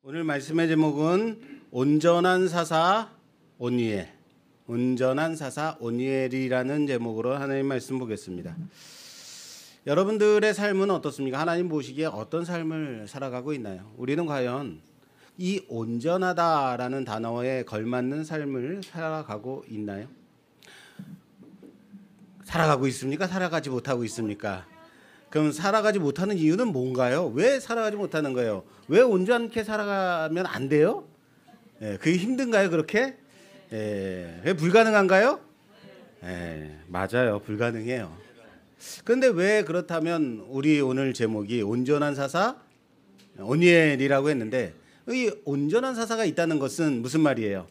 오늘 말씀의 제목은 온전한 사사 오니엘, 온전한 사사 오니엘이라는 제목으로 하나님 말씀 보겠습니다. 여러분들의 삶은 어떻습니까? 하나님 보시기에 어떤 삶을 살아가고 있나요? 우리는 과연 이 온전하다라는 단어에 걸맞는 삶을 살아가고 있나요? 살아가고 있습니까? 살아가지 못하고 있습니까? 그럼 살아가지 못하는 이유는 뭔가요? 왜 살아가지 못하는 거예요? 왜 온전하게 살아가면 안 돼요? 그게 힘든가요? 그렇게? 왜 불가능한가요? 맞아요. 불가능해요. 그런데 왜 그렇다면 우리 오늘 제목이 온전한 사사 오니엘이라고 했는데, 이 온전한 사사가 있다는 것은 무슨 말이에요?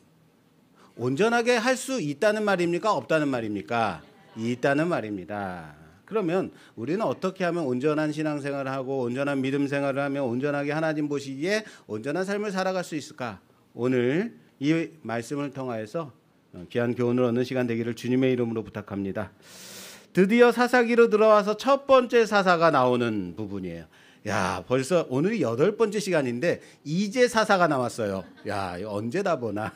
온전하게 할 수 있다는 말입니까? 없다는 말입니까? 있다는 말입니다. 그러면 우리는 어떻게 하면 온전한 신앙생활을 하고 온전한 믿음 생활을 하며 온전하게 하나님 보시기에 온전한 삶을 살아갈 수 있을까? 오늘 이 말씀을 통하여서 귀한 교훈을 얻는 시간 되기를 주님의 이름으로 부탁합니다. 드디어 사사기로 들어와서 첫 번째 사사가 나오는 부분이에요. 야, 벌써 오늘이 8번째 시간인데 이제 사사가 나왔어요. 야, 이거 언제 다 보나.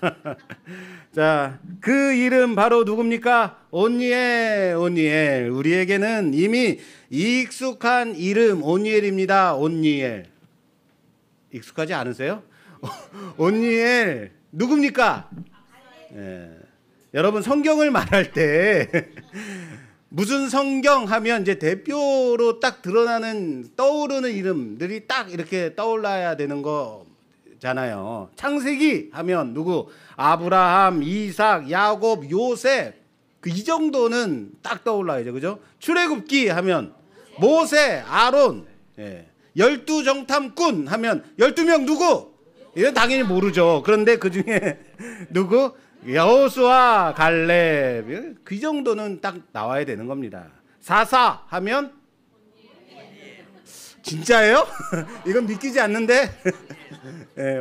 자, 그 이름 바로 누굽니까? 오니엘, 오니엘. 우리에게는 이미 익숙한 이름 오니엘입니다. 오니엘. 익숙하지 않으세요? 오니엘 누굽니까? 여러분 성경을 말할 때 무슨 성경 하면 이제 대표로 딱 드러나는 떠오르는 이름들이 딱 이렇게 떠올라야 되는 거잖아요. 창세기 하면 누구? 아브라함, 이삭, 야곱, 요셉. 이 정도는 딱 떠올라야죠. 그죠? 출애굽기 하면 모세, 아론. 12정탐꾼 하면 12명 누구? 이건 당연히 모르죠. 그런데 그 중에 누구? 여호수아, 갈렙. 그 정도는 딱 나와야 되는 겁니다. 사사 하면 진짜예요? 이건 믿기지 않는데.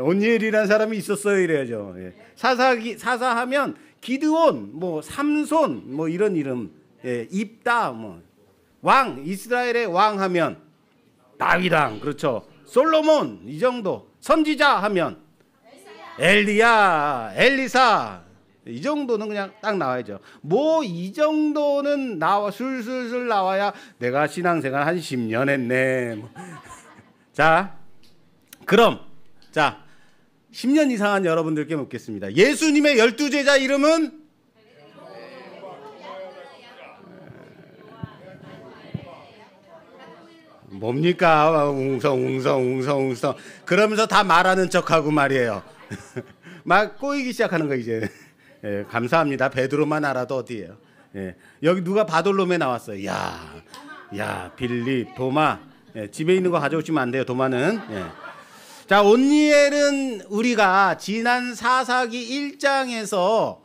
온니엘이라는 사람이 있었어요 이래야죠. 사사 하면 기드온, 뭐 삼손, 뭐 이런 이름. 입다, 뭐 왕, 이스라엘의 왕 하면 다윗왕, 그렇죠. 솔로몬, 이 정도. 선지자 하면 엘리야, 엘리사. 이 정도는 그냥 딱 나와야죠. 뭐 이 정도는 나와 술술술 나와야 내가 신앙생활 한 10년 했네. 자, 그럼 10년 이상한 여러분들께 묻겠습니다. 예수님의 12제자 이름은? 뭡니까? 웅성 그러면서 다 말하는 척하고 말이에요. 막 꼬이기 시작하는 거 이제. 감사합니다. 베드로만 알아도 어디예요? 여기 누가 바돌로메 나왔어요. 야, 빌립, 도마. 집에 있는 거 가져오시면 안 돼요. 도마는. 자, 온니엘은 우리가 지난 사사기 1장에서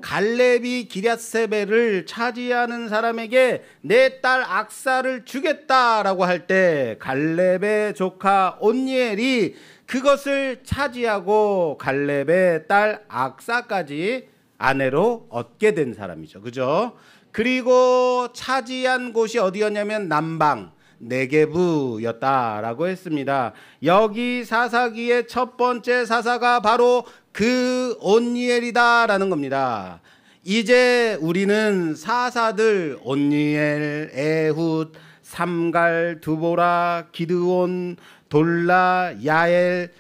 갈렙이 기럇세벨을 차지하는 사람에게 내 딸 악사를 주겠다라고 할 때 갈렙의 조카 온니엘이 그것을 차지하고 갈렙의 딸 악사까지 아내로 얻게 된 사람이죠. 그죠? 그리고 차지한 곳이 어디였냐면 남방 네게부였다라고 했습니다. 여기 사사기의 첫 번째 사사가 바로 그 온니엘이다라는 겁니다. 이제 우리는 사사들 온니엘, 에훗, 삼갈, 두보라, 기드온, 돌라, 야일,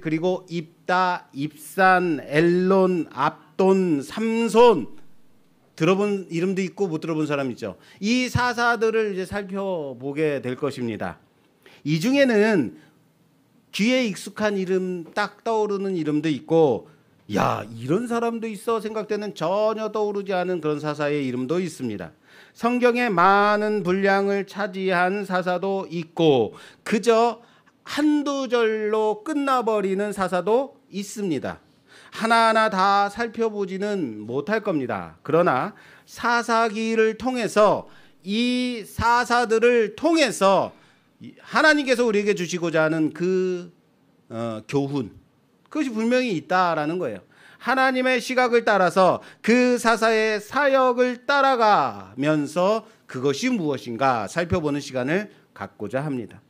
그리고 입다, 입산, 엘론, 압돈, 삼손. 들어본 이름도 있고 못 들어본 사람 있죠. 이 사사들을 이제 살펴보게 될 것입니다. 이 중에는 귀에 익숙한 이름, 딱 떠오르는 이름도 있고, 야, 이런 사람도 있어 생각되는 전혀 떠오르지 않은 그런 사사의 이름도 있습니다. 성경에 많은 분량을 차지한 사사도 있고 그저 한두 절로 끝나버리는 사사도 있습니다. 하나하나 다 살펴보지는 못할 겁니다. 그러나 사사기를 통해서 이 사사들을 통해서 하나님께서 우리에게 주시고자 하는 그 교훈, 그것이 분명히 있다라는 거예요. 하나님의 시각을 따라서 그 사사의 사역을 따라가면서 그것이 무엇인가 살펴보는 시간을 갖고자 합니다.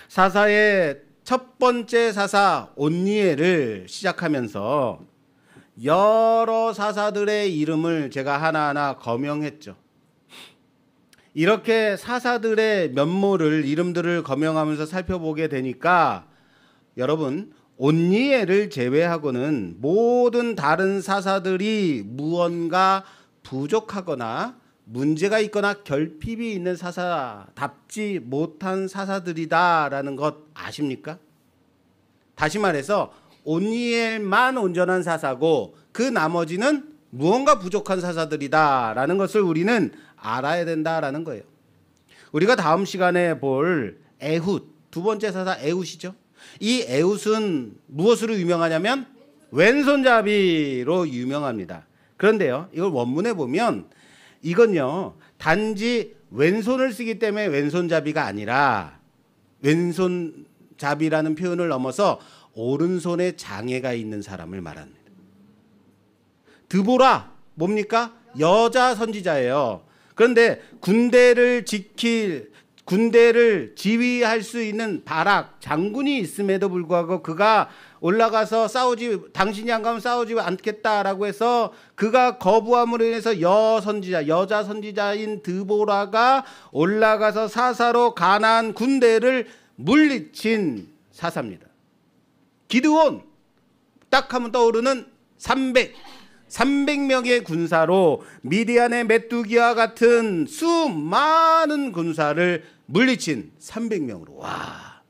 사사의 첫 번째 사사 온니엘을 시작하면서 여러 사사들의 이름을 제가 하나하나 거명했죠. 이렇게 사사들의 면모를, 이름들을 거명하면서 살펴보게 되니까 여러분, 온니엘을 제외하고는 모든 다른 사사들이 무언가 부족하거나 문제가 있거나 결핍이 있는 사사답지 못한 사사들이다라는 것 아십니까? 다시 말해서 온니엘만 온전한 사사고 그 나머지는 무언가 부족한 사사들이다라는 것을 우리는 알아야 된다라는 거예요. 우리가 다음 시간에 볼 에훗, 두 번째 사사 에훗이죠. 이 에훗은 무엇으로 유명하냐면 왼손잡이로 유명합니다. 그런데요, 이걸 원문에 보면 이건요, 단지 왼손을 쓰기 때문에 왼손잡이가 아니라 왼손잡이라는 표현을 넘어서 오른손에 장애가 있는 사람을 말합니다. 드보라 뭡니까? 여자 선지자예요. 그런데 군대를 지휘할 수 있는 바락 장군이 있음에도 불구하고 그가 올라가서 당신이 안 가면 싸우지 않겠다라고 해서 그가 거부함으로 인해서 여자 선지자인 드보라가 올라가서 사사로 가나안 군대를 물리친 사사입니다. 기드온 딱 하면 떠오르는 300명의 군사로 미디안의 메뚜기와 같은 수많은 군사를 물리친 300명으로. 와,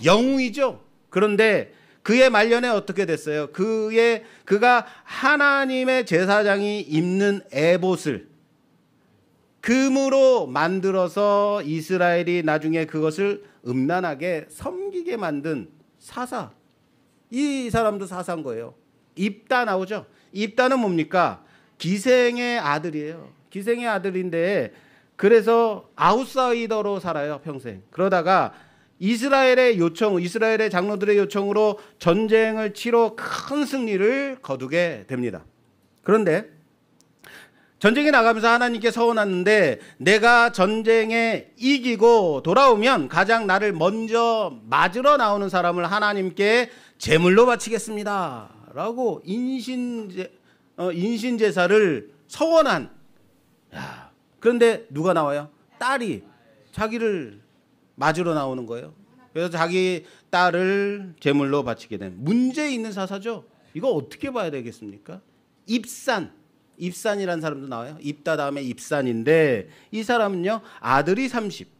영웅이죠. 그런데 그의 말년에 어떻게 됐어요? 그가 하나님의 제사장이 입는 에봇을 금으로 만들어서 이스라엘이 나중에 그것을 음란하게 섬기게 만든 사사. 이 사람도 사사인 거예요. 입다 나오죠. 입다는 뭡니까? 기생의 아들이에요. 기생의 아들인데 그래서 아웃사이더로 살아요, 평생. 그러다가 이스라엘의 장로들의 요청으로 전쟁을 치러 큰 승리를 거두게 됩니다. 그런데 전쟁에 나가면서 하나님께 서원하는데 내가 전쟁에 이기고 돌아오면 가장 나를 먼저 맞으러 나오는 사람을 하나님께 제물로 바치겠습니다 라고 인신제사를 서원한. 그런데 누가 나와요? 딸이 자기를 맞으러 나오는 거예요. 그래서 자기 딸을 제물로 바치게 된 문제 있는 사사죠. 이거 어떻게 봐야 되겠습니까? 입산이라는 사람도 나와요. 입다 다음에 입산인데 이 사람은요, 아들이 30.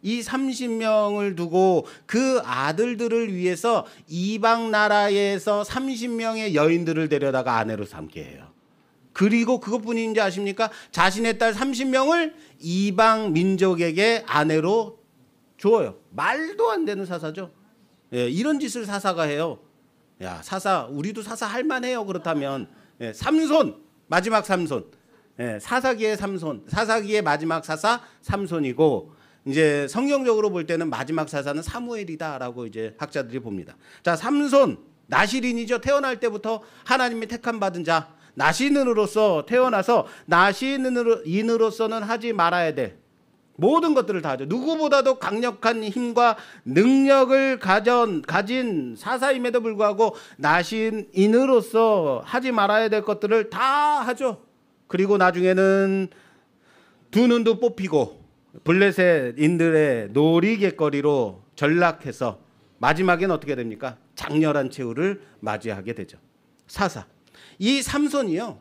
이 30명을 두고 그 아들들을 위해서 이방 나라에서 30명의 여인들을 데려다가 아내로 삼게 해요. 그리고 그것뿐인지 아십니까? 자신의 딸 30명을 이방 민족에게 아내로 주어요. 말도 안 되는 사사죠. 예, 이런 짓을 사사가 해요. 야, 우리도 사사 할 만해요. 그렇다면 삼손, 마지막 삼손. 사사기의 삼손, 사사기의 마지막 사사 삼손이고, 이제 성경적으로 볼 때는 마지막 사사는 사무엘이다라고 이제 학자들이 봅니다. 자, 삼손 나시린이죠. 태어날 때부터 하나님이 택함 받은 자, 나시인으로서 태어나서 나시인으로서는 하지 말아야 될 모든 것들을 다 하죠. 누구보다도 강력한 힘과 능력을 가진 사사임에도 불구하고 나시인으로서 하지 말아야 될 것들을 다 하죠. 그리고 나중에는 두 눈도 뽑히고 블레셋인들의 놀이갯거리로 전락해서 마지막엔 어떻게 됩니까? 장렬한 최후를 맞이하게 되죠. 사사. 이 삼손이요,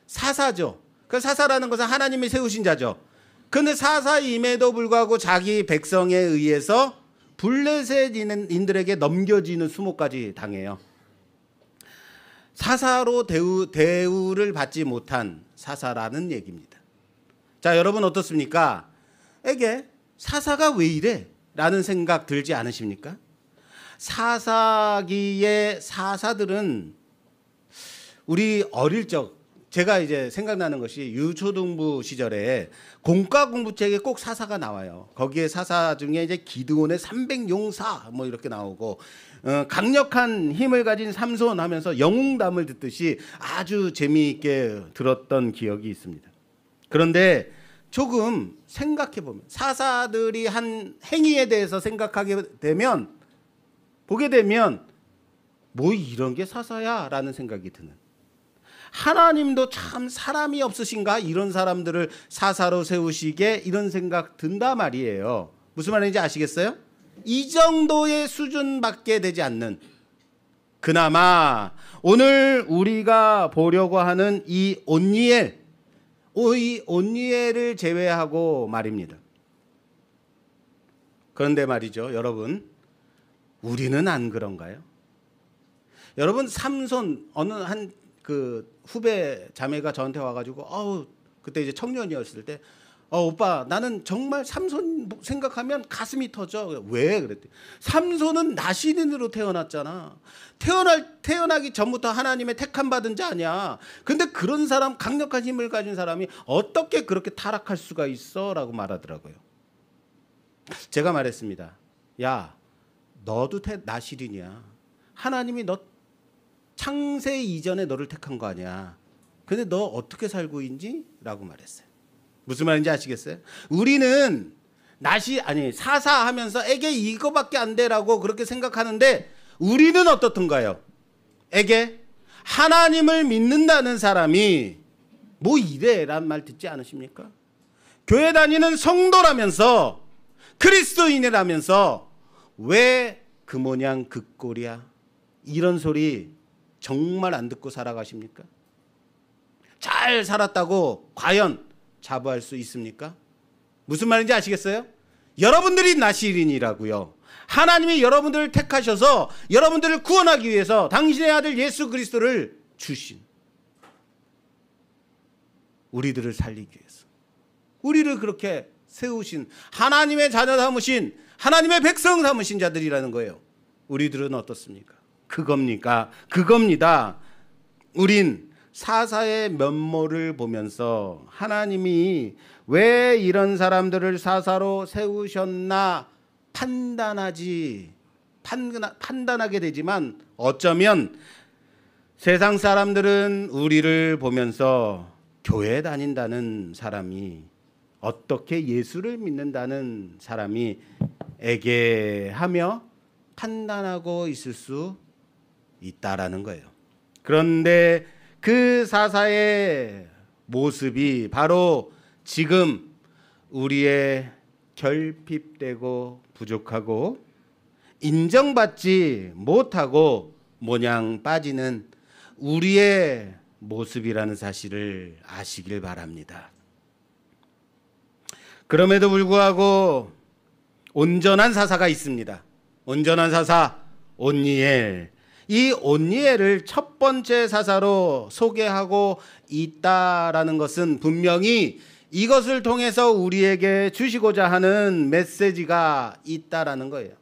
사사죠. 그 사사라는 것은 하나님이 세우신 자죠. 그런데 사사임에도 불구하고 자기 백성에 의해서 블레셋인들에게 넘겨지는 수모까지 당해요. 사사로 대우를 받지 못한 사사라는 얘기입니다. 자, 여러분 어떻습니까? 에게 사사가 왜 이래? 라는 생각 들지 않으십니까? 사사기의 사사들은 우리 어릴 적, 제가 이제 생각나는 것이 유초등부 시절에 공과 공부책에 꼭 사사가 나와요. 거기에 사사 중에 이제 기드온의 300용사 뭐 이렇게 나오고, 강력한 힘을 가진 삼손 하면서 영웅담을 듣듯이 아주 재미있게 들었던 기억이 있습니다. 그런데 조금 생각해 보면, 사사들이 한 행위에 대해서 생각하게 되면 보게 되면 뭐 이런 게 사사야 라는 생각이 드는, 하나님도 참 사람이 없으신가 이런 사람들을 사사로 세우시게 이런 생각 든다 말이에요. 무슨 말인지 아시겠어요? 이 정도의 수준밖에 되지 않는, 그나마 오늘 우리가 보려고 하는 이 온니엘을 제외하고 말입니다. 그런데 말이죠, 여러분, 우리는 안 그런가요? 여러분, 삼손, 어느 한 그 후배 자매가 저한테 와가지고 그때 이제 청년이었을 때 오빠, 나는 정말 삼손 생각하면 가슴이 터져. 왜? 그랬더니 삼손은 나시린으로 태어났잖아. 태어나기 전부터 하나님의 택함 받은 자 아니야. 근데 그런 사람, 강력한 힘을 가진 사람이 어떻게 그렇게 타락할 수가 있어? 라고 말하더라고요. 제가 말했습니다. 야, 너도 나시린이야. 하나님이 너 창세 이전에 너를 택한 거 아니야. 근데 너 어떻게 살고 있니? 라고 말했어요. 무슨 말인지 아시겠어요? 우리는 사사하면서 에게 이거밖에 안 돼라고 그렇게 생각하는데, 우리는 어떻던가요? 에게 하나님을 믿는다는 사람이 뭐 이래란 말 듣지 않으십니까? 교회 다니는 성도라면서, 그리스도인이라면서 왜 그 모양 그 꼴이야? 이런 소리 정말 안 듣고 살아가십니까? 잘 살았다고 과연 자부할 수 있습니까? 무슨 말인지 아시겠어요? 여러분들이 나시린이라고요. 하나님이 여러분들을 택하셔서 여러분들을 구원하기 위해서 당신의 아들 예수 그리스도를 주신, 우리들을 살리기 위해서 우리를 그렇게 세우신, 하나님의 자녀 삼으신, 하나님의 백성 삼으신 자들이라는 거예요. 우리들은 어떻습니까? 그겁니다. 우린 사사의 면모를 보면서 하나님이 왜 이런 사람들을 사사로 세우셨나 판단하게 되지만, 어쩌면 세상 사람들은 우리를 보면서 교회 다닌다는 사람이, 어떻게 예수를 믿는다는 사람이 애게하며 판단하고 있을 수 있다라는 거예요. 그런데 그 사사의 모습이 바로 지금 우리의 결핍되고 부족하고 인정받지 못하고 모냥 빠지는 우리의 모습이라는 사실을 아시길 바랍니다. 그럼에도 불구하고 온전한 사사가 있습니다. 온전한 사사 온니엘. 이 온니엘을 첫 번째 사사로 소개하고 있다라는 것은 분명히 이것을 통해서 우리에게 주시고자 하는 메시지가 있다라는 거예요.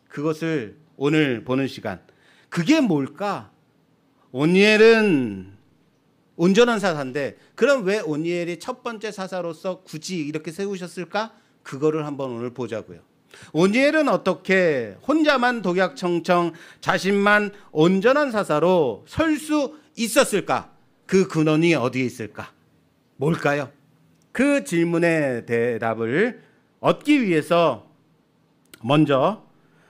그것을 오늘 보는 시간, 그게 뭘까? 온니엘은 온전한 사사인데, 그럼 왜 온니엘이 첫 번째 사사로서 굳이 이렇게 세우셨을까? 그거를 한번 오늘 보자고요. 온니엘은 어떻게 혼자만 독약청청 자신만 온전한 사사로 설 수 있었을까? 그 근원이 어디에 있을까? 뭘까요? 그 질문의 대답을 얻기 위해서 먼저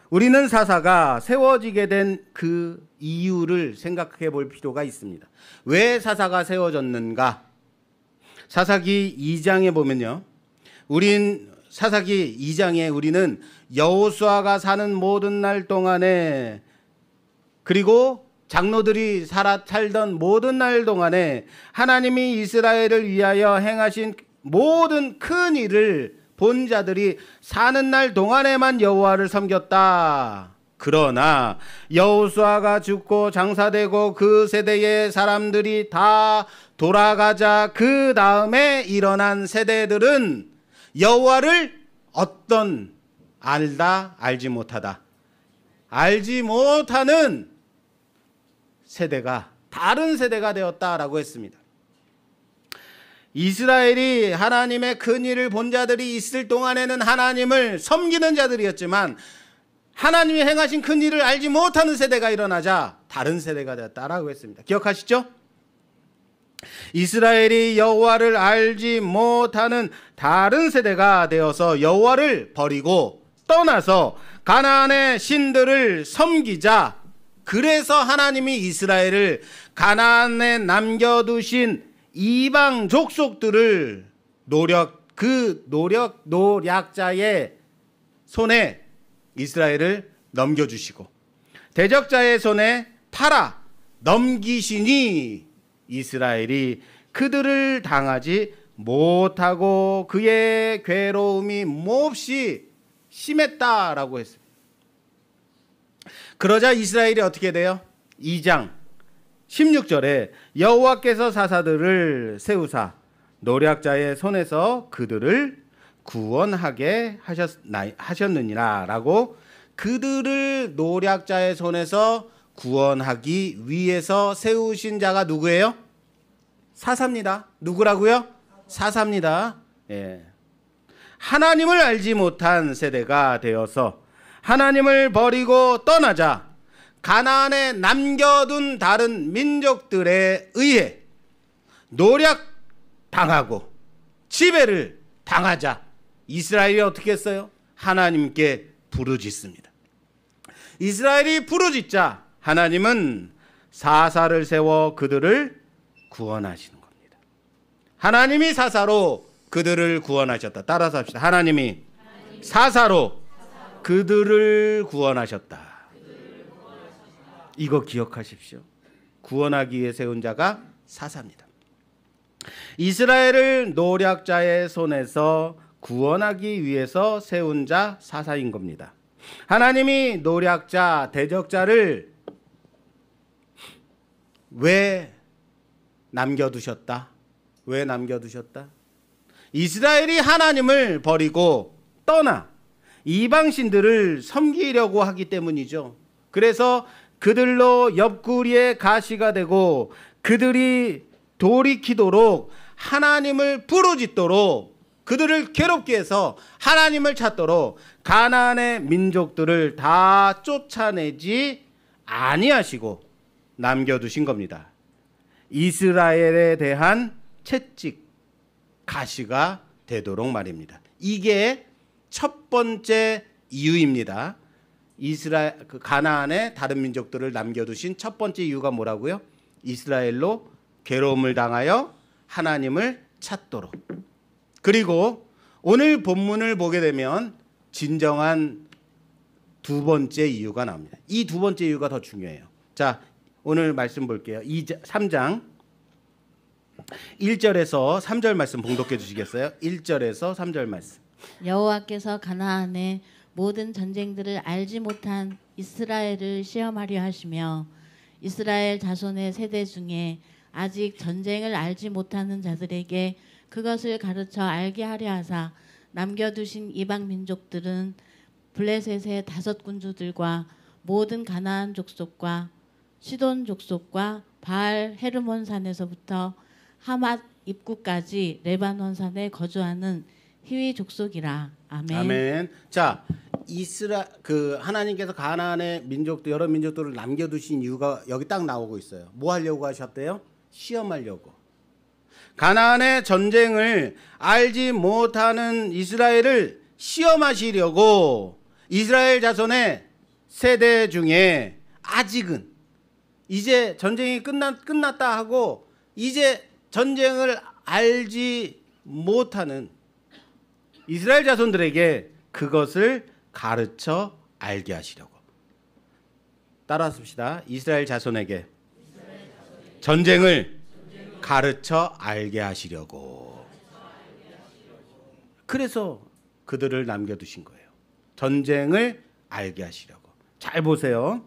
우리는 사사가 세워지게 된 그 이유를 생각해 볼 필요가 있습니다. 왜 사사가 세워졌는가? 사사기 2장에 보면요, 사사기 2장에 우리는 여호수아가 사는 모든 날 동안에, 그리고 장로들이 살던 모든 날 동안에 하나님이 이스라엘을 위하여 행하신 모든 큰 일을 본 자들이 사는 날 동안에만 여호와를 섬겼다. 그러나 여호수아가 죽고 장사되고 그 세대의 사람들이 다 돌아가자 그 다음에 일어난 세대들은 여호와를 알지 못하다, 알지 못하는 세대가, 다른 세대가 되었다라고 했습니다. 이스라엘이 하나님의 큰 일을 본 자들이 있을 동안에는 하나님을 섬기는 자들이었지만, 하나님이 행하신 큰 일을 알지 못하는 세대가 일어나자 다른 세대가 되었다라고 했습니다. 기억하시죠? 이스라엘이 여호와를 알지 못하는 다른 세대가 되어서 여호와를 버리고 떠나서 가나안의 신들을 섬기자. 그래서 하나님이 이스라엘을 가나안에 남겨두신 이방 족속들을 노략자의 손에 이스라엘을 넘겨주시고 대적자의 손에 팔아 넘기시니 이스라엘이 그들을 당하지 못하고 그의 괴로움이 몹시 심했다라고 했습니다. 그러자 이스라엘이 어떻게 돼요? 2장 16절에 여호와께서 사사들을 세우사 노략자의 손에서 그들을 구원하게 하셨느니라 라고, 그들을 노략자의 손에서 구원하기 위해서 세우신 자가 누구예요? 사사입니다. 누구라고요? 사사입니다. 예. 하나님을 알지 못한 세대가 되어서 하나님을 버리고 떠나자 가나안에 남겨둔 다른 민족들에 의해 노략당하고 지배를 당하자 이스라엘이 어떻게 했어요? 하나님께 부르짖습니다. 이스라엘이 부르짖자 하나님은 사사를 세워 그들을 구원하시는 겁니다. 하나님이 사사로 그들을 구원하셨다. 따라서 합시다. 하나님이 사사로 그들을 구원하셨다. 이거 기억하십시오. 구원하기 위해 세운 자가 사사입니다. 이스라엘을 노략자의 손에서 구원하기 위해서 세운 자 사사인 겁니다. 하나님이 노략자, 대적자를 왜 남겨두셨다? 왜 남겨두셨다? 이스라엘이 하나님을 버리고 떠나 이방신들을 섬기려고 하기 때문이죠. 그래서 그들로 옆구리에 가시가 되고 그들이 돌이키도록 하나님을 부르짖도록 그들을 괴롭게 해서 하나님을 찾도록 가나안의 민족들을 다 쫓아내지 아니하시고 남겨두신 겁니다. 이스라엘에 대한 채찍, 가시가 되도록 말입니다. 이게 첫 번째 이유입니다. 가나안의 다른 민족들을 남겨두신 첫 번째 이유가 뭐라고요? 이스라엘로 괴로움을 당하여 하나님을 찾도록. 그리고 오늘 본문을 보게 되면 진정한 두 번째 이유가 나옵니다. 이 두 번째 이유가 더 중요해요. 자, 오늘 말씀 볼게요. 3장 1절에서 3절 말씀 봉독해 주시겠어요? 1절에서 3절 말씀. 여호와께서 가나안의 모든 전쟁들을 알지 못한 이스라엘을 시험하려 하시며 이스라엘 자손의 세대 중에 아직 전쟁을 알지 못하는 자들에게 그것을 가르쳐 알게 하려 하사 남겨두신 이방 민족들은 블레셋의 5 군주들과 모든 가나안 족속과 시돈 족속과 바알 헤르몬 산에서부터 하맛 입구까지 레바논 산에 거주하는 히위 족속이라. 아멘. 아멘. 자, 하나님께서 가나안의 민족들, 여러 민족들을 남겨두신 이유가 여기 딱 나오고 있어요. 뭐 하려고 하셨대요? 시험하려고. 가나안의 전쟁을 알지 못하는 이스라엘을 시험하시려고 이스라엘 자손의 세대 중에 아직은 이제 전쟁이 끝났다 하고 이제 전쟁을 알지 못하는 이스라엘 자손들에게 그것을 가르쳐 알게 하시려고. 따라서 봅시다. 이스라엘 자손에게 전쟁을 가르쳐 알게 하시려고. 그래서 그들을 남겨두신 거예요. 전쟁을 알게 하시려고. 잘 보세요.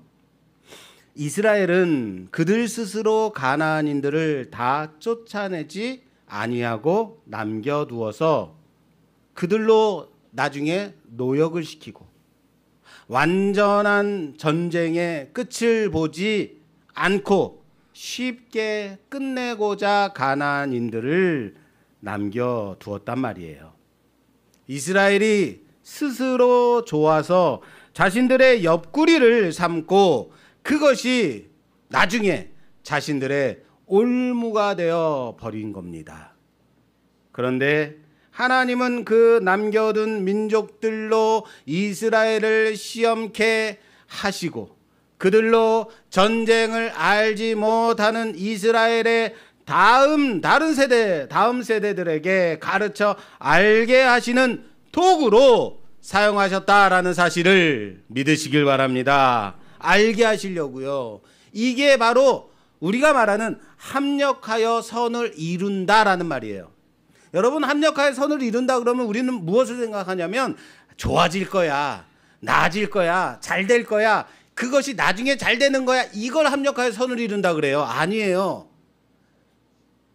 이스라엘은 그들 스스로 가나안인들을 다 쫓아내지 아니하고 남겨두어서 그들로 나중에 노역을 시키고 완전한 전쟁의 끝을 보지 않고 쉽게 끝내고자 가나안인들을 남겨두었단 말이에요. 이스라엘이 스스로 좋아서 자신들의 옆구리를 삼고 그것이 나중에 자신들의 올무가 되어 버린 겁니다. 그런데 하나님은 그 남겨둔 민족들로 이스라엘을 시험케 하시고 그들로 전쟁을 알지 못하는 이스라엘의 다음 세대들에게 가르쳐 알게 하시는 도구로 사용하셨다라는 사실을 믿으시길 바랍니다. 알게 하시려고요. 이게 바로 우리가 말하는 합력하여 선을 이룬다라는 말이에요. 여러분, 합력하여 선을 이룬다 그러면 우리는 무엇을 생각하냐면 좋아질 거야, 나아질 거야, 잘 될 거야, 그것이 나중에 잘 되는 거야, 이걸 합력하여 선을 이룬다 그래요. 아니에요.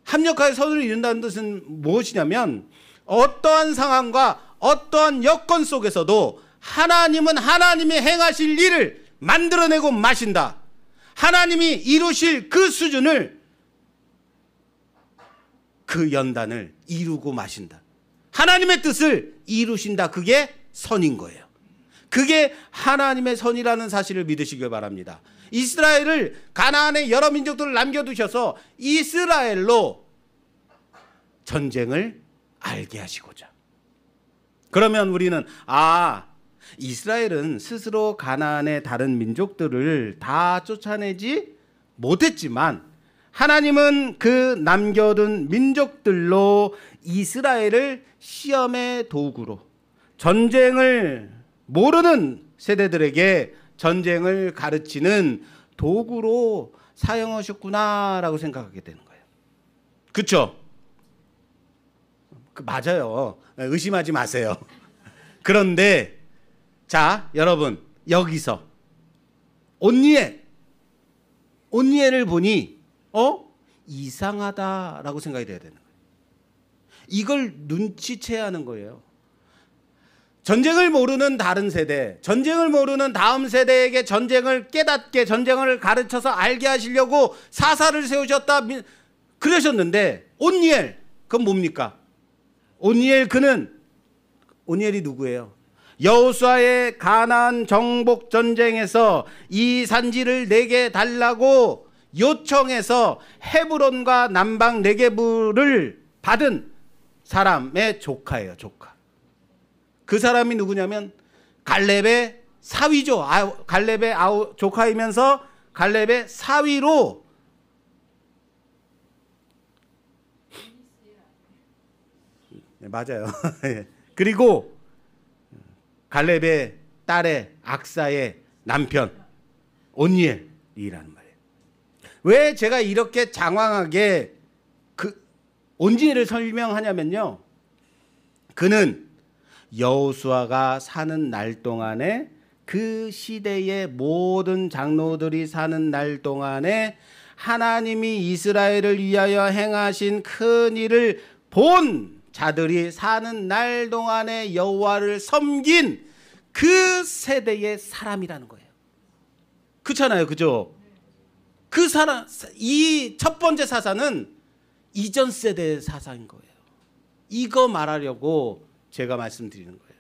합력하여 선을 이룬다는 뜻은 무엇이냐면 어떠한 상황과 어떠한 여건 속에서도 하나님은 하나님이 행하실 일을 만들어내고 마신다. 하나님이 이루실 그 수준을, 그 연단을 이루고 마신다. 하나님의 뜻을 이루신다. 그게 선인 거예요. 그게 하나님의 선이라는 사실을 믿으시길 바랍니다. 이스라엘을, 가나안의 여러 민족들을 남겨두셔서 이스라엘로 전쟁을 알게 하시고자. 그러면 우리는 이스라엘은 스스로 가나안의 다른 민족들을 다 쫓아내지 못했지만 하나님은 그 남겨둔 민족들로 이스라엘을 시험의 도구로, 전쟁을 모르는 세대들에게 전쟁을 가르치는 도구로 사용하셨구나라고 생각하게 되는 거예요. 그렇죠? 맞아요. 의심하지 마세요. 그런데 자, 여러분, 여기서 온니엘을 보니 이상하다라고 생각이 돼야 되는 거예요. 이걸 눈치채야 하는 거예요. 전쟁을 모르는 다른 세대, 전쟁을 모르는 다음 세대에게 전쟁을 깨닫게, 전쟁을 가르쳐서 알게 하시려고 사사를 세우셨다 그러셨는데, 온니엘, 그건 뭡니까? 온니엘이 누구예요? 여호수아의 가나안 정복 전쟁에서 이 산지를 내게 달라고 요청해서 헤브론과 남방 네게부를 받은 사람의 조카예요. 조카. 그 사람이 누구냐면 갈렙의 사위죠. 갈렙의 조카이면서 갈렙의 사위로 맞아요. 그리고 갈렙의 딸의 악사의 남편 온니엘이라는 말이에요. 왜 제가 이렇게 장황하게 온니엘을 설명하냐면요, 그는 여호수아가 사는 날 동안에, 그 시대의 모든 장로들이 사는 날 동안에 하나님이 이스라엘을 위하여 행하신 큰 일을 본 자들이 사는 날 동안에 여호와를 섬긴 그 세대의 사람이라는 거예요. 그렇잖아요, 그죠? 그 사람, 이 첫 번째 사사는 이전 세대의 사사인 거예요. 이거 말하려고 제가 말씀드리는 거예요.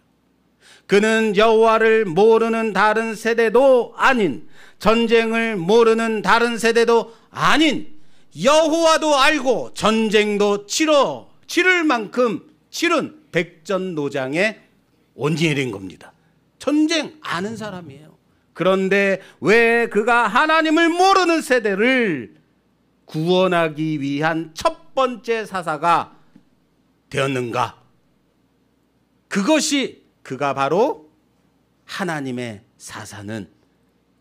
그는 여호와를 모르는 다른 세대도 아닌, 전쟁을 모르는 다른 세대도 아닌, 여호와도 알고 전쟁도 치를 만큼 치른 백전노장의 온니엘인 겁니다. 전쟁 아는 사람이에요. 그런데 왜 그가 하나님을 모르는 세대를 구원하기 위한 첫 번째 사사가 되었는가? 그것이, 그가 바로 하나님의 사사는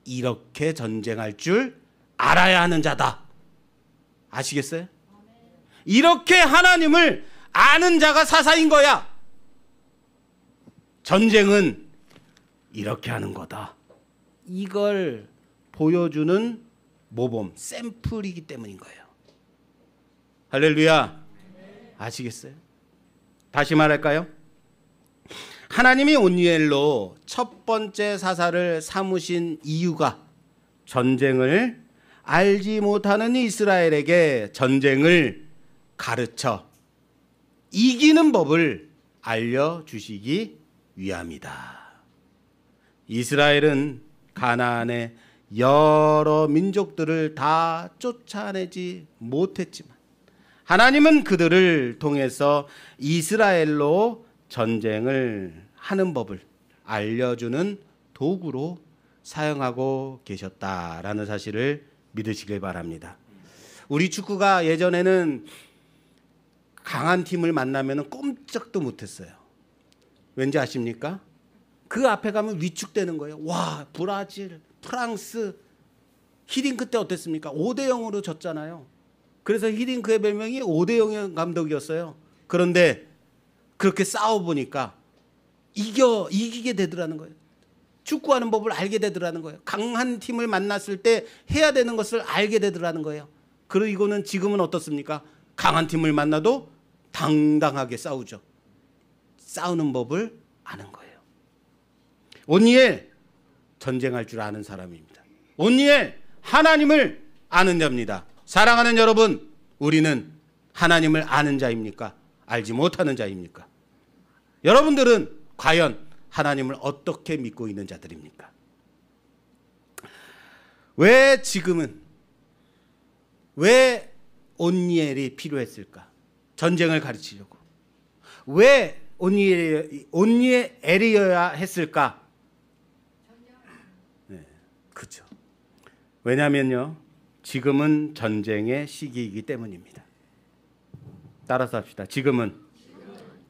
이렇게 전쟁할 줄 알아야 하는 자다. 아시겠어요? 이렇게 하나님을 아는 자가 사사인 거야. 전쟁은 이렇게 하는 거다. 이걸 보여주는 모범, 샘플이기 때문인 거예요. 할렐루야. 아시겠어요? 다시 말할까요? 하나님이 온니엘로 첫 번째 사사를 삼으신 이유가 전쟁을 알지 못하는 이스라엘에게 전쟁을 가르쳐 이기는 법을 알려주시기 위함이다. 이스라엘은 가나안의 여러 민족들을 다 쫓아내지 못했지만 하나님은 그들을 통해서 이스라엘로 전쟁을 하는 법을 알려주는 도구로 사용하고 계셨다라는 사실을 믿으시길 바랍니다. 우리 축구가 예전에는 강한 팀을 만나면 꼼짝도 못했어요. 왠지 아십니까? 그 앞에 가면 위축되는 거예요. 와, 브라질, 프랑스, 히딩크 때 어땠습니까? 5대0으로 졌잖아요. 그래서 히딩크의 별명이 5대0 감독이었어요. 그런데 그렇게 싸워보니까 이기게 되더라는 거예요. 축구하는 법을 알게 되더라는 거예요. 강한 팀을 만났을 때 해야 되는 것을 알게 되더라는 거예요. 그리고는 지금은 어떻습니까? 강한 팀을 만나도 당당하게 싸우죠. 싸우는 법을 아는 거예요. 온니엘 전쟁할 줄 아는 사람입니다. 온니엘 하나님을 아는 자입니다. 사랑하는 여러분, 우리는 하나님을 아는 자입니까? 알지 못하는 자입니까? 여러분들은 과연 하나님을 어떻게 믿고 있는 자들입니까? 왜 지금은, 왜 온니엘이 필요했을까? 전쟁을 가르치려고. 왜 온니엘이어야 했을까? 네, 그렇죠. 왜냐하면요, 지금은 전쟁의 시기이기 때문입니다. 따라서 합시다. 지금은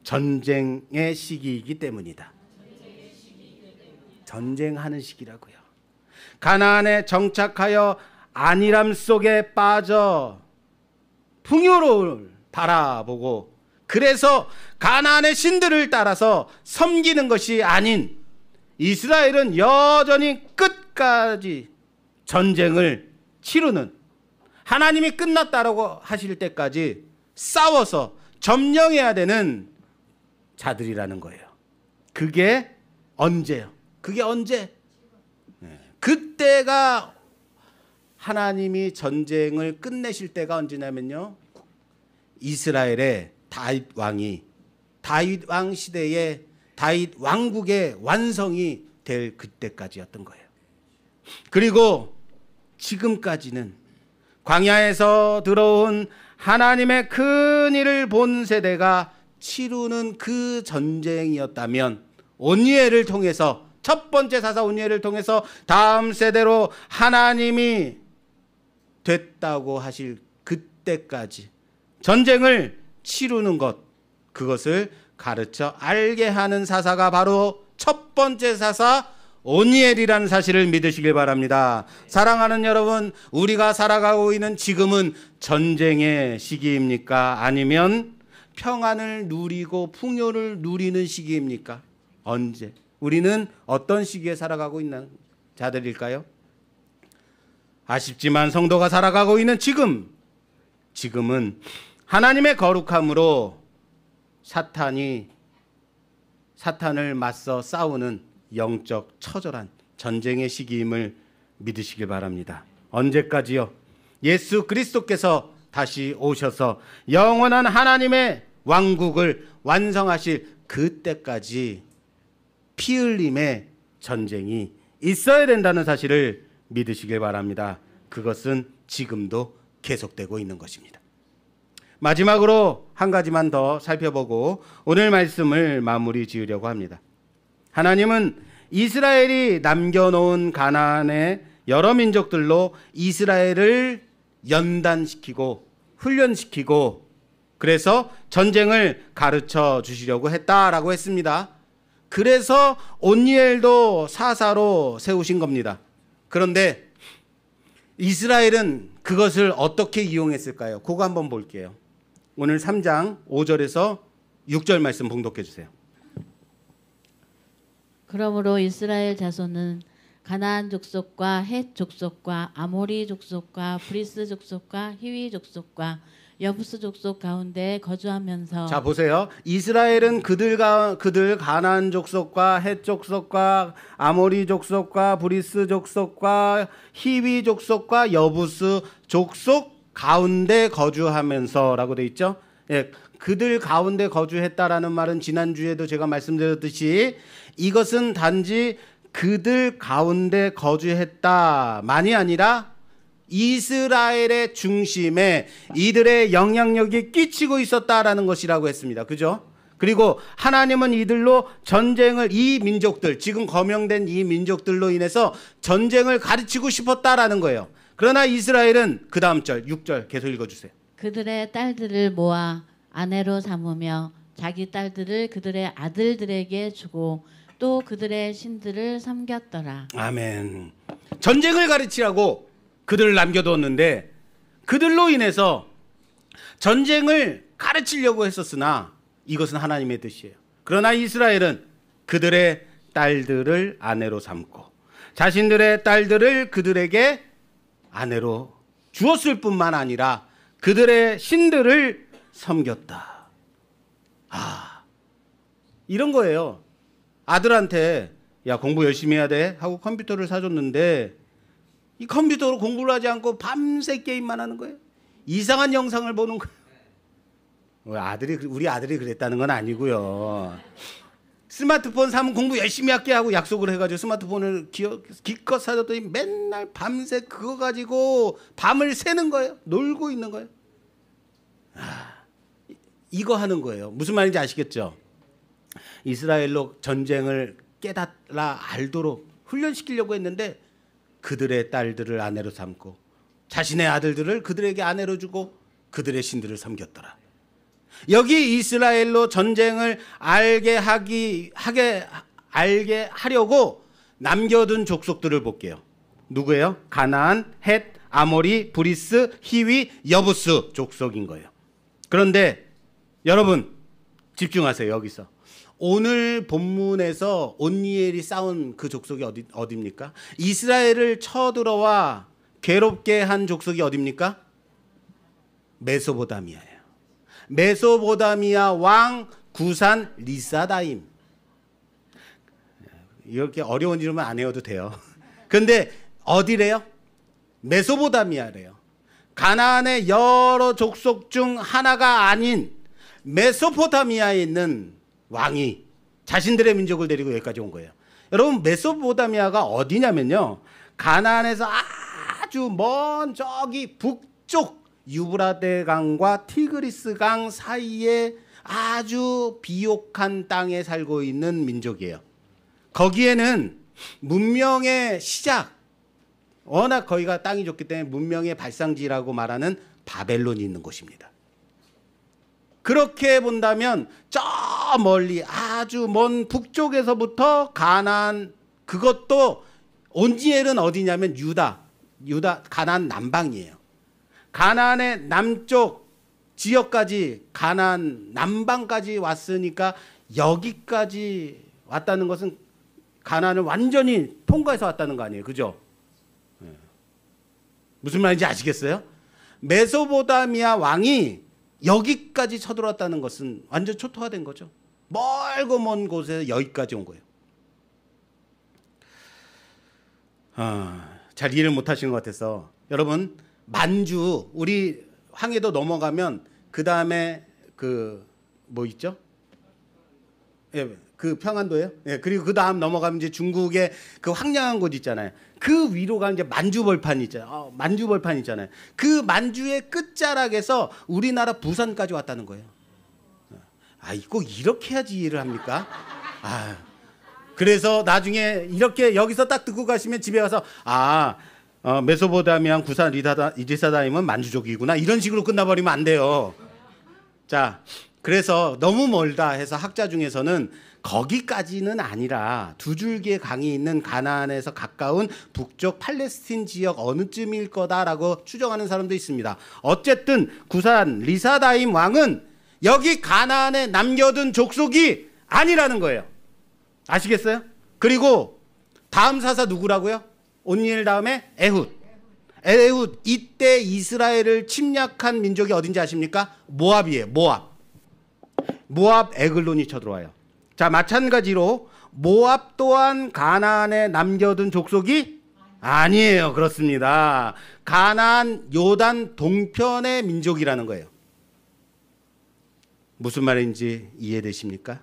전쟁의 시기이기 때문이다. 전쟁하는 시기라고요. 가나안에 정착하여 안일함 속에 빠져 풍요로움을 바라보고, 그래서 가나안의 신들을 따라서 섬기는 것이 아닌 이스라엘은 여전히 끝까지 전쟁을 치르는, 하나님이 끝났다라고 하실 때까지 싸워서 점령해야 되는 자들이라는 거예요. 그게 언제요? 그게 언제? 그때가 하나님이 전쟁을 끝내실 때가 언제냐면요, 이스라엘의 다윗 왕이, 다윗 왕 시대의 다윗 왕국의 완성이 될 그때까지였던 거예요. 그리고 지금까지는 광야에서 들어온 하나님의 큰 일을 본 세대가 치르는 그 전쟁이었다면, 온니엘을 통해서, 첫 번째 사사 온니엘을 통해서 다음 세대로 하나님이 됐다고 하실 그때까지 전쟁을 치르는 것, 그것을 가르쳐 알게 하는 사사가 바로 첫 번째 사사 온니엘이라는 사실을 믿으시길 바랍니다. 사랑하는 여러분, 우리가 살아가고 있는 지금은 전쟁의 시기입니까? 아니면 평안을 누리고 풍요를 누리는 시기입니까? 언제? 우리는 어떤 시기에 살아가고 있는 자들일까요? 아쉽지만 성도가 살아가고 있는 지금은 하나님의 거룩함으로 사탄을 맞서 싸우는 영적 처절한 전쟁의 시기임을 믿으시길 바랍니다. 언제까지요? 예수 그리스도께서 다시 오셔서 영원한 하나님의 왕국을 완성하실 그때까지 피 흘림의 전쟁이 있어야 된다는 사실을 믿으시길 바랍니다. 그것은 지금도 계속되고 있는 것입니다. 마지막으로 한 가지만 더 살펴보고 오늘 말씀을 마무리 지으려고 합니다. 하나님은 이스라엘이 남겨놓은 가나안의 여러 민족들로 이스라엘을 연단시키고 훈련시키고, 그래서 전쟁을 가르쳐 주시려고 했다라고 했습니다. 그래서 온니엘도 사사로 세우신 겁니다. 그런데 이스라엘은 그것을 어떻게 이용했을까요? 그거 한번 볼게요. 오늘 3장 5절에서 6절 말씀 봉독해 주세요. 그러므로 이스라엘 자손은 가나안 족속과 헷 족속과 아모리 족속과 브리스 족속과 히위 족속과 여부스 족속 가운데 거주하면서, 자 보세요. 이스라엘은 그들 가나안 족속과 헷 족속과 아모리 족속과 브리스 족속과 히위 족속과 여부스 족속 가운데 거주하면서라고 돼 있죠. 예, 그들 가운데 거주했다라는 말은 지난주에도 제가 말씀드렸듯이 이것은 단지 그들 가운데 거주했다만이 아니라 이스라엘의 중심에 이들의 영향력이 끼치고 있었다라는 것이라고 했습니다. 그죠? 그리고 하나님은 이들로 전쟁을, 이 민족들, 지금 거명된 이 민족들로 인해서 전쟁을 가르치고 싶었다라는 거예요. 그러나 이스라엘은 그 다음 절 6절 계속 읽어주세요. 그들의 딸들을 모아 아내로 삼으며 자기 딸들을 그들의 아들들에게 주고 또 그들의 신들을 섬겼더라. 아멘. 전쟁을 가르치라고 그들을 남겨두었는데 그들로 인해서 전쟁을 가르치려고 했었으나 이것은 하나님의 뜻이에요. 그러나 이스라엘은 그들의 딸들을 아내로 삼고 자신들의 딸들을 그들에게 아내로 주었을 뿐만 아니라 그들의 신들을 섬겼다. 이런 거예요. 아들한테 야 공부 열심히 해야 돼 하고 컴퓨터를 사줬는데 이 컴퓨터로 공부를 하지 않고 밤새 게임만 하는 거예요. 이상한 영상을 보는 거예요. 우리 아들이 그랬다는 건 아니고요. 스마트폰 사면 공부 열심히 할게 하고 약속을 해가지고 스마트폰을 기껏 사줬더니 맨날 밤새 그거 가지고 밤을 새는 거예요. 놀고 있는 거예요. 이거 하는 거예요. 무슨 말인지 아시겠죠? 이스라엘로 전쟁을 깨달아 알도록 훈련시키려고 했는데 그들의 딸들을 아내로 삼고 자신의 아들들을 그들에게 아내로 주고 그들의 신들을 섬겼더라. 여기 이스라엘로 전쟁을 알게 하려고 남겨둔 족속들을 볼게요. 누구예요? 가나안, 헷, 아모리, 브리스, 히위, 여부스 족속인 거예요. 그런데 여러분 집중하세요. 여기서 오늘 본문에서 온니엘이 싸운 그 족속이 어디입니까? 이스라엘을 쳐들어와 괴롭게 한 족속이 어디입니까? 메소포타미아예요. 메소포타미아 왕 구산 리사다임. 이렇게 어려운 이름은 안 외워도 돼요. 근데 어디래요? 메소포타미아래요. 가나안의 여러 족속 중 하나가 아닌 메소포타미아에 있는 왕이 자신들의 민족을 데리고 여기까지 온 거예요. 여러분 메소포타미아가 어디냐면요. 가나안에서 아주 먼 저기 북쪽 유브라데 강과 티그리스 강 사이에 아주 비옥한 땅에 살고 있는 민족이에요. 거기에는 문명의 시작, 워낙 거기가 땅이 좋기 때문에 문명의 발상지라고 말하는 바벨론이 있는 곳입니다. 그렇게 본다면 저 멀리 아주 먼 북쪽에서부터 가나안, 그것도 온니엘은 어디냐면 유다 가나안 남방이에요. 가나안의 남쪽 지역까지 가나안 남방까지 왔으니까 여기까지 왔다는 것은 가나안을 완전히 통과해서 왔다는 거 아니에요. 그죠? 무슨 말인지 아시겠어요? 메소포타미아 왕이 여기까지 쳐들어왔다는 것은 완전 초토화된 거죠. 멀고 먼 곳에서 여기까지 온 거예요. 잘 이해를 못하시는 것 같아서 여러분 만주, 우리 황해도 넘어가면 그 다음에 그 뭐 있죠? 예, 그 평안도예요. 예, 그리고 그 다음 넘어가면 이제 중국의 그 황량한 곳 있잖아요. 그 위로 가면 이제 만주벌판 있잖아요. 만주벌판 있잖아요. 그 만주의 끝자락에서 우리나라 부산까지 왔다는 거예요. 이거 이렇게 해야지 이해를 합니까? 그래서 나중에 이렇게 여기서 딱 듣고 가시면 집에 가서 메소포타미아 구산 리사다임은 만주족이구나 이런 식으로 끝나버리면 안 돼요. 자, 그래서 너무 멀다 해서 학자 중에서는 거기까지는 아니라 두 줄기의 강이 있는 가나안에서 가까운 북쪽 팔레스틴 지역 어느쯤일 거다라고 추정하는 사람도 있습니다. 어쨌든 구산 리사다임 왕은 여기 가나안에 남겨둔 족속이 아니라는 거예요. 아시겠어요? 그리고 다음 사사 누구라고요? 온니엘 다음에 에훗. 이때 이스라엘을 침략한 민족이 어딘지 아십니까? 모압이에요. 모압 에글론이 쳐들어와요. 자, 마찬가지로 모압 또한 가나안에 남겨둔 족속이 아니에요. 그렇습니다. 가나안 요단 동편의 민족이라는 거예요. 무슨 말인지 이해되십니까?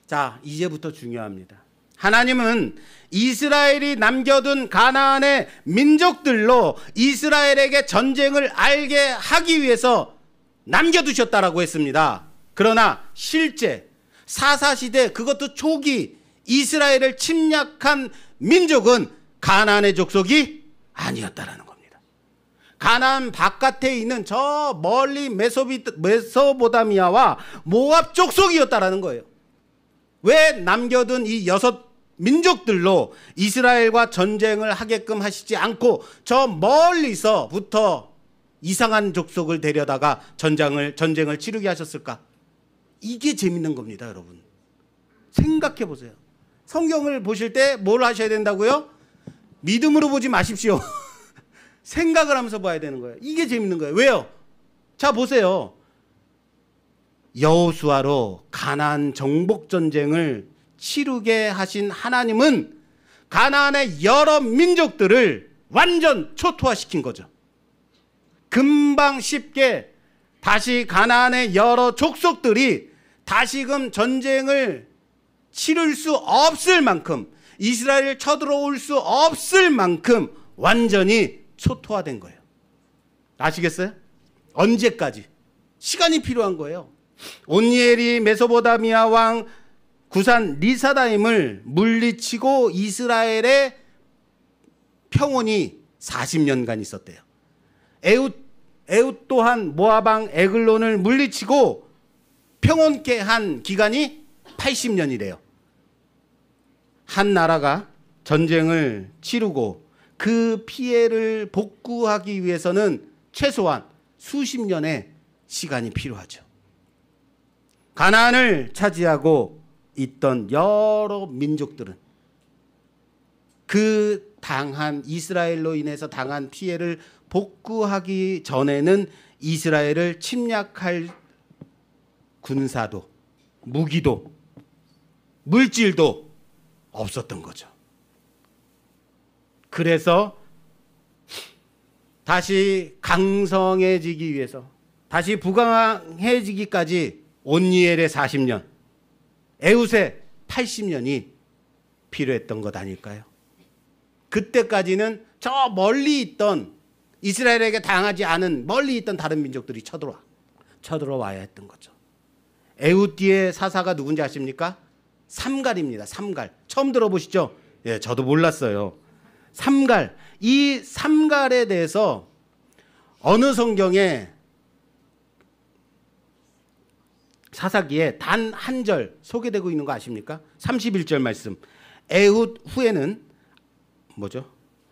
자, 이제부터 중요합니다. 하나님은 이스라엘이 남겨둔 가나안의 민족들로 이스라엘에게 전쟁을 알게 하기 위해서 남겨두셨다라고 했습니다. 그러나 실제 사사시대, 그것도 초기 이스라엘을 침략한 민족은 가나안의 족속이 아니었다라는 겁니다. 가나안 바깥에 있는 저 멀리 메소포타미아와 모압 족속이었다라는 거예요. 왜 남겨둔 이 6 민족들로 이스라엘과 전쟁을 하게끔 하시지 않고 저 멀리서부터 이상한 족속을 데려다가 전쟁을 치르게 하셨을까? 이게 재밌는 겁니다, 여러분. 생각해 보세요. 성경을 보실 때 뭘 하셔야 된다고요? 믿음으로 보지 마십시오. 생각을 하면서 봐야 되는 거예요. 이게 재밌는 거예요. 왜요? 자, 보세요. 여호수아로 가나안 정복 전쟁을 치르게 하신 하나님은 가나안의 여러 민족들을 완전 초토화시킨 거죠. 금방 쉽게 다시 가나안의 여러 족속들이 다시금 전쟁을 치를 수 없을 만큼, 이스라엘을 쳐들어올 수 없을 만큼 완전히 초토화된 거예요. 아시겠어요? 언제까지? 시간이 필요한 거예요. 온니엘이 메소포타미아 왕 구산 리사다임을 물리치고 이스라엘의 평온이 40년간 있었대요. 에훗 또한 모압 왕 에글론을 물리치고 평온케 한 기간이 80년이래요. 한 나라가 전쟁을 치르고 그 피해를 복구하기 위해서는 최소한 수십 년의 시간이 필요하죠. 가나안을 차지하고 있던 여러 민족들은 그 당한 이스라엘로 인해서 당한 피해를 복구하기 전에는 이스라엘을 침략할 군사도, 무기도, 물질도 없었던 거죠. 그래서 다시 강성해지기 위해서, 다시 부강해지기까지 온니엘의 40년, 에훗의 80년이 필요했던 것 아닐까요? 그때까지는 저 멀리 있던 이스라엘에게 당하지 않은 멀리 있던 다른 민족들이 쳐들어와야 했던 거죠. 에훗 뒤에 사사가 누군지 아십니까? 삼갈입니다. 삼갈. 처음 들어보시죠? 예, 저도 몰랐어요. 삼갈. 이 삼갈에 대해서 어느 성경에 사사기에 단 한 절 소개되고 있는 거 아십니까? 31절 말씀. 에훗 후에는 뭐죠?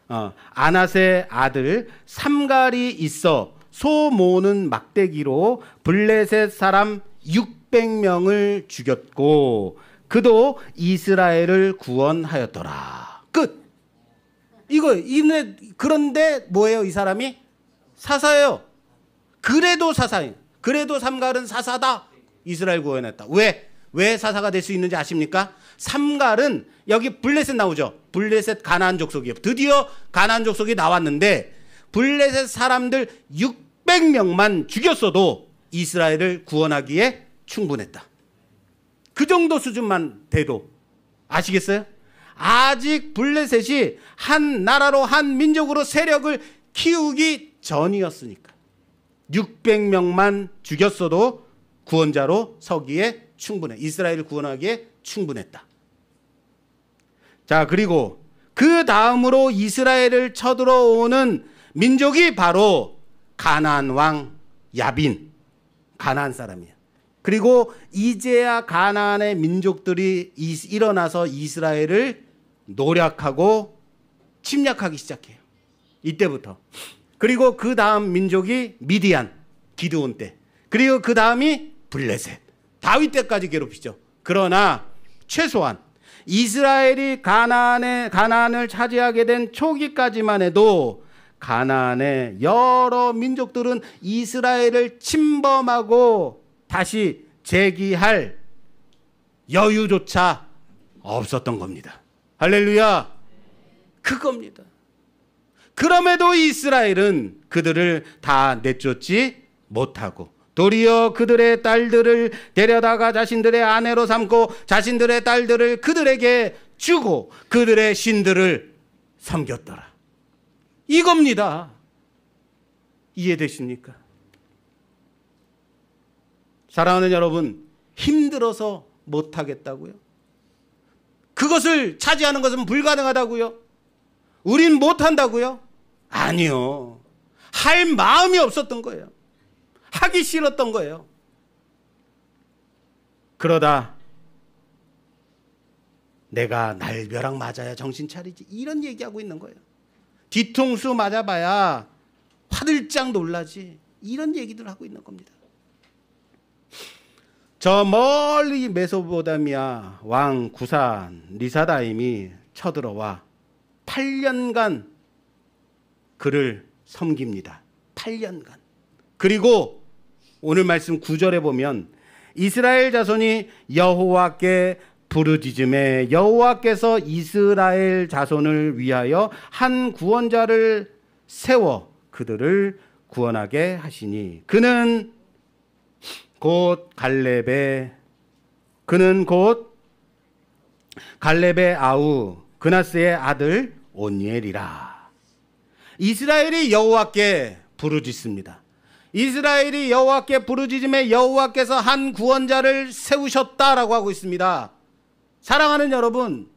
아낫의 아들 삼갈이 있어 소 모는 막대기로 블레셋 사람 600명을 죽였고 그도 이스라엘을 구원하였더라. 끝. 그런데 뭐예요? 이 사람이 사사예요. 그래도 사사예요. 그래도 삼갈은 사사다. 이스라엘 구원했다. 왜 사사가 될 수 있는지 아십니까? 삼갈은 여기 블레셋 나오죠. 블레셋 가나안 족속이에요. 드디어 가나안 족속이 나왔는데 블레셋 사람들 600명만 죽였어도 이스라엘을 구원하기에 충분했다. 그 정도 수준만 돼도. 아시겠어요? 아직 블레셋이 한 나라로 한 민족으로 세력을 키우기 전이었으니까 600명만 죽였어도 구원자로 서기에 충분해. 이스라엘을 구원하기에 충분했다. 자, 그리고 그 다음으로 이스라엘을 쳐들어오는 민족이 바로 가나안 왕 야빈, 가나안 사람이야. 그리고 이제야 가나안의 민족들이 일어나서 이스라엘을 노략하고 침략하기 시작해요. 이때부터. 그리고 그 다음 민족이 미디안, 기드온 때. 그리고 그 다음이 블레셋, 다윗 때까지 괴롭히죠. 그러나 최소한 이스라엘이 가나안을 차지하게 된 초기까지만 해도 가나안의 여러 민족들은 이스라엘을 침범하고 다시 재기할 여유조차 없었던 겁니다. 할렐루야. 그겁니다. 그럼에도 이스라엘은 그들을 다 내쫓지 못하고 도리어 그들의 딸들을 데려다가 자신들의 아내로 삼고 자신들의 딸들을 그들에게 주고 그들의 신들을 섬겼더라. 이겁니다. 이해되십니까? 사랑하는 여러분, 힘들어서 못하겠다고요? 그것을 차지하는 것은 불가능하다고요? 우린 못한다고요? 아니요. 할 마음이 없었던 거예요. 하기 싫었던 거예요. 그러다 내가 날벼락 맞아야 정신 차리지, 이런 얘기하고 있는 거예요. 뒤통수 맞아봐야 화들짝 놀라지, 이런 얘기들 하고 있는 겁니다. 저 멀리 메소포타미아 왕 구산 리사다임이 쳐들어와 8년간 그를 섬깁니다. 8년간. 그리고 오늘 말씀 9절에 보면 이스라엘 자손이 여호와께 부르짖음에 여호와께서 이스라엘 자손을 위하여 한 구원자를 세워 그들을 구원하게 하시니 그는 곧 갈렙의 아우 그나스의 아들 온니엘이라. 이스라엘이 여호와께 부르짖습니다. 이스라엘이 여호와께 부르짖음에 여호와께서 한 구원자를 세우셨다라고 하고 있습니다. 사랑하는 여러분,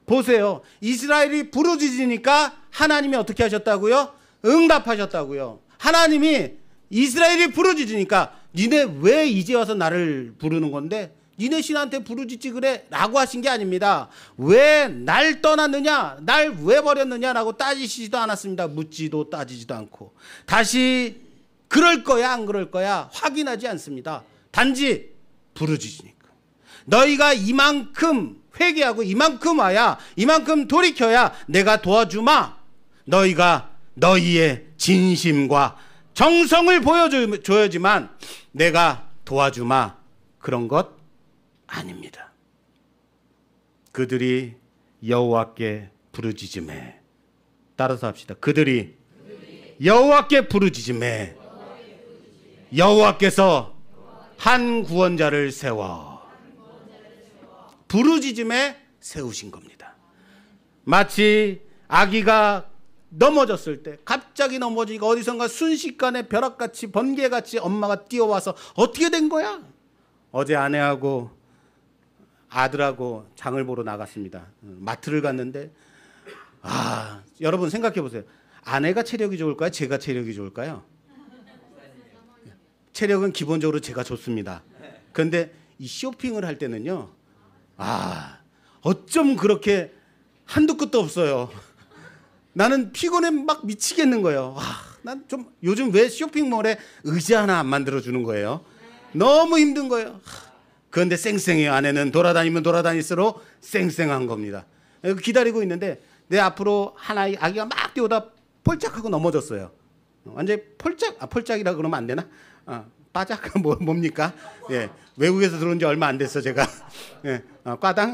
보세요. 이스라엘이 부르짖으니까 하나님이 어떻게 하셨다고요? 응답하셨다고요. 하나님이 이스라엘이 부르짖으니까 니네 왜 이제 와서 나를 부르는 건데? 니네 신한테 부르짖지 그래? 라고 하신 게 아닙니다. 왜 날 떠났느냐? 날 왜 버렸느냐? 라고 따지시지도 않았습니다. 묻지도 따지지도 않고. 다시 그럴 거야 안 그럴 거야 확인하지 않습니다. 단지 부르짖으니까. 너희가 이만큼 회개하고 이만큼 와야, 이만큼 돌이켜야 내가 도와주마. 너희가 너희의 진심과 정성을 보여줘야지만 내가 도와주마. 그런 것 아닙니다. 그들이 여호와께 부르짖음에, 따라서 합시다. 그들이 여호와께 부르짖음에 여호와께서 한 구원자를 세워 부르짖음에 세우신 겁니다. 마치 아기가 넘어졌을 때, 갑자기 넘어지니까 어디선가 순식간에 벼락같이 번개같이 엄마가 뛰어와서 어떻게 된 거야? 어제 아내하고 아들하고 장을 보러 나갔습니다. 마트를 갔는데, 여러분 생각해 보세요. 아내가 체력이 좋을까요? 제가 체력이 좋을까요? 체력은 기본적으로 제가 좋습니다. 그런데 이 쇼핑을 할 때는요, 어쩜 그렇게 한두 끝도 없어요. 나는 피곤해 막 미치겠는 거예요. 난 좀 요즘 왜 쇼핑몰에 의자 하나 안 만들어주는 거예요? 너무 힘든 거예요. 그런데 쌩쌩해요. 아내는 돌아다니면 돌아다닐수록 쌩쌩한 겁니다. 기다리고 있는데 내 앞으로 하나의 아기가 막 뛰어오다 폴짝하고 넘어졌어요. 완전히 폴짝이라 그러면 안 되나? 빠작 뭡니까? 예, 외국에서 들어온 지 얼마 안 됐어 제가. 예, 과당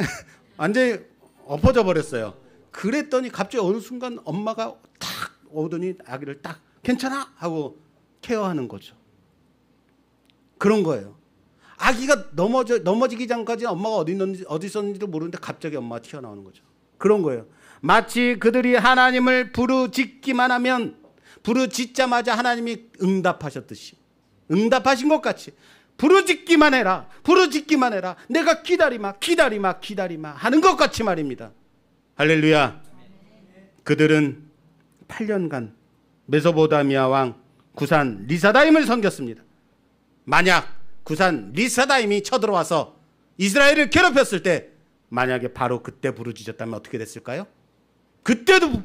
완전히 엎어져 버렸어요. 그랬더니 갑자기 어느 순간 엄마가 탁 오더니 아기를 딱 괜찮아 하고 케어하는 거죠. 그런 거예요. 아기가 넘어지기 전까지 엄마가 어디 있었는지도 모르는데 갑자기 엄마가 튀어나오는 거죠. 그런 거예요. 마치 그들이 하나님을 부르짖기만 하면, 부르짖자마자 하나님이 응답하셨듯이, 응답하신 것 같이 부르짖기만 해라, 부르짖기만 해라, 내가 기다리마 하는 것 같이 말입니다. 할렐루야. 그들은 8년간 메소포타미아 왕 구산 리사다임을 섬겼습니다. 만약 구산 리사다임이 쳐들어와서 이스라엘을 괴롭혔을 때, 만약에 바로 그때 부르짖었다면 어떻게 됐을까요? 그때도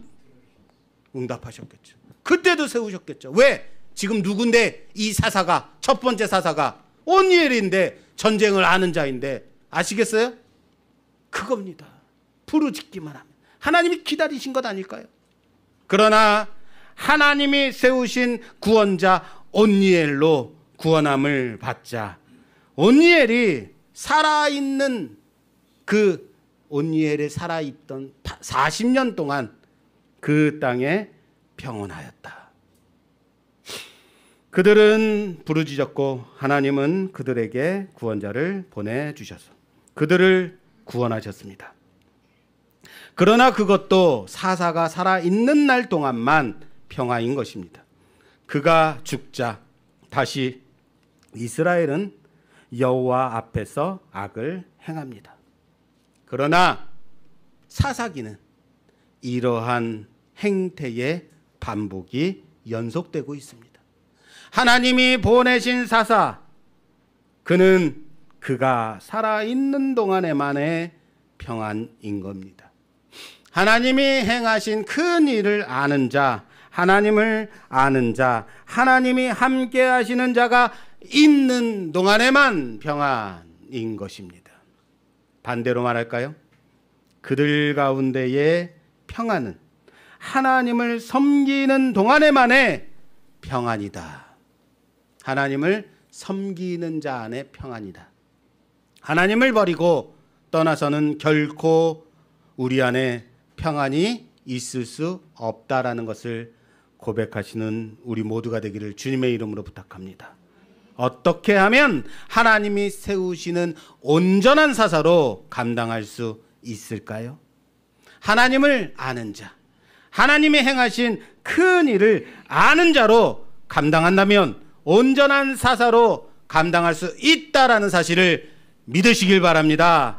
응답하셨겠죠. 그때도 세우셨겠죠. 왜? 지금 누군데 이 사사가, 첫 번째 사사가 온니엘인데, 전쟁을 아는 자인데, 아시겠어요? 그겁니다. 부르짖기만 하면. 하나님이 기다리신 것 아닐까요? 그러나 하나님이 세우신 구원자 온니엘로 구원함을 받자, 온니엘이 살아있는, 그 온니엘에 살아있던 40년 동안 그 땅에 평온하였다. 그들은 부르짖었고 하나님은 그들에게 구원자를 보내주셔서 그들을 구원하셨습니다. 그러나 그것도 사사가 살아있는 날 동안만 평화인 것입니다. 그가 죽자 다시 이스라엘은 여호와 앞에서 악을 행합니다. 그러나 사사기는 이러한 행태의 반복이 연속되고 있습니다. 하나님이 보내신 사사, 그가 살아있는 동안에만의 평안인 겁니다. 하나님이 행하신 큰 일을 아는 자, 하나님을 아는 자, 하나님이 함께 하시는 자가 있는 동안에만 평안인 것입니다. 반대로 말할까요? 그들 가운데의 평안은 하나님을 섬기는 동안에만의 평안이다. 하나님을 섬기는 자 안의 평안이다. 하나님을 버리고 떠나서는 결코 우리 안에 평안이 있을 수 없다라는 것을 고백하시는 우리 모두가 되기를 주님의 이름으로 부탁합니다. 어떻게 하면 하나님이 세우시는 온전한 사사로 감당할 수 있을까요? 하나님을 아는 자, 하나님이 행하신 큰 일을 아는 자로 감당한다면 온전한 사사로 감당할 수 있다라는 사실을 믿으시길 바랍니다.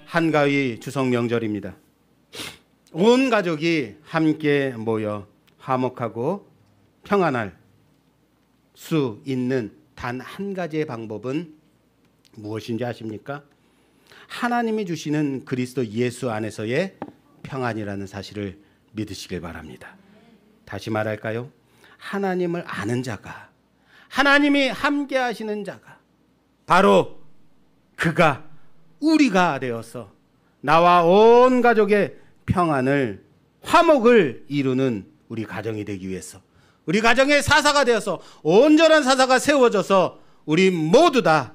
한가위 추석 명절입니다. 온 가족이 함께 모여 화목하고 평안할 수 있는 단 한 가지의 방법은 무엇인지 아십니까? 하나님이 주시는 그리스도 예수 안에서의 평안이라는 사실을 믿으시길 바랍니다. 다시 말할까요? 하나님을 아는 자가, 하나님이 함께 하시는 자가 바로 그가 우리가 되어서 나와 온 가족의 평안을, 화목을 이루는 우리 가정이 되기 위해서, 우리 가정의 사사가 되어서 온전한 사사가 세워져서 우리 모두 다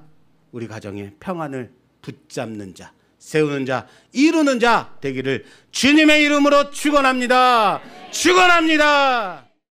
우리 가정의 평안을 붙잡는 자, 세우는 자, 이루는 자 되기를 주님의 이름으로 축원합니다. 축원합니다.